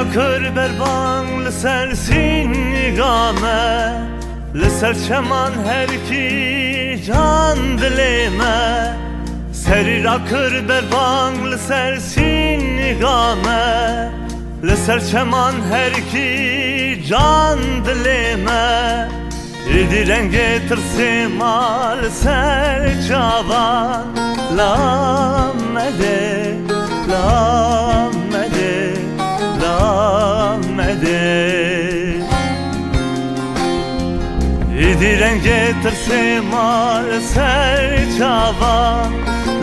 akır berbang lser sinigame, lser çeman her ki can dileme. Serir akır berbang lser sinigame, lser çeman her ki can dileme. İdiren getirse mal ser çavan, lamede, lamede, lamede. İdiren getirse mal ser çavan,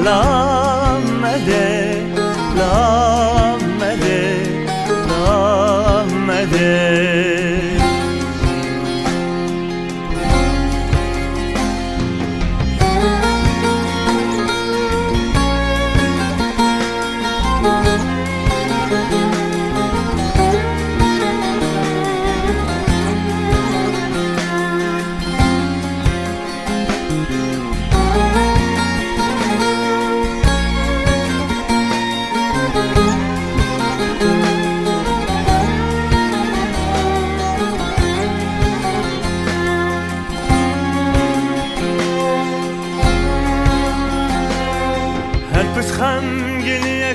lamede, lamede, lamede.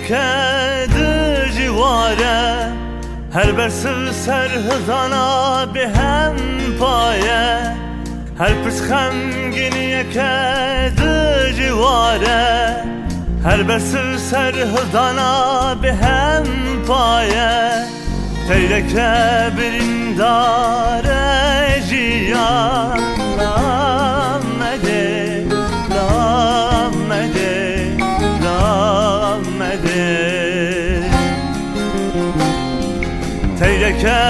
Kedi civare, her bersiv serhizana bihem paye. Her pis xemginiye kedi civare, her bersiv serhizana bihem paye. Teyreke birindare ciyan, lamede, lamede, teyreke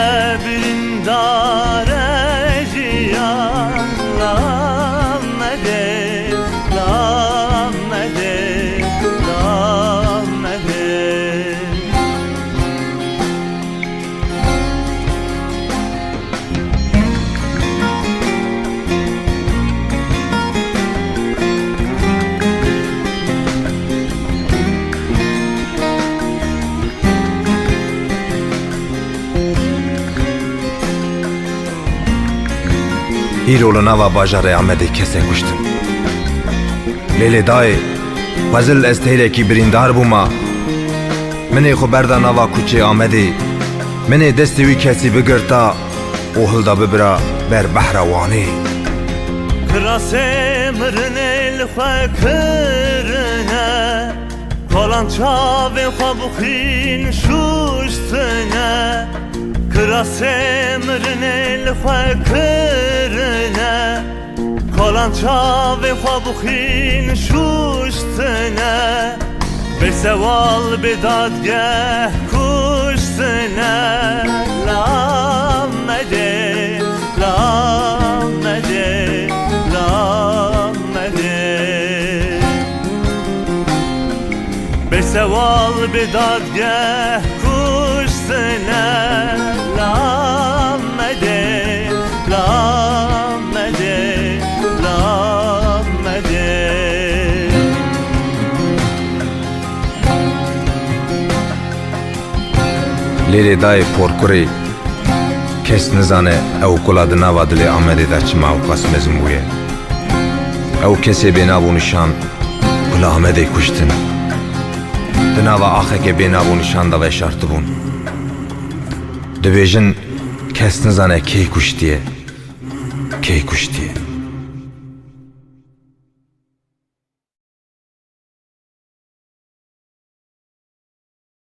birindare ciyan, lamede, lamede, lamede. Îro li nava bajarê Amedê kesê kuştin. Lêlê dayê, xwezil ez têrekî birîndar bûma. Minê xwe berda nava kûçê Amedê, minê destê wî kesî bigirta û hilda bibira ber behra wanê. Kirasê mirinê li xwe kirine, kolan çavên xwe bixwîn şûştine. Kirasê mirinê li xwe kirine, kolan çavên xwe bixwîn şûştine. Bêsewal bê dadgeh kuştine, lamede, lamede, lamede. Bêsewal bê dadgeh kuştine, lamede, lamede, lamede. Lêlê dayê porkurê, kes nizane ew kula di nava dilê Amedê de çima ew qas mezin bûye. Ew kesê bênav û nîşan kula Amedê kuştin. Di nava axekê bênav û nîşan de veşartibûn. Dibêjin kes nizane kê kuştiye, kê kuştiye.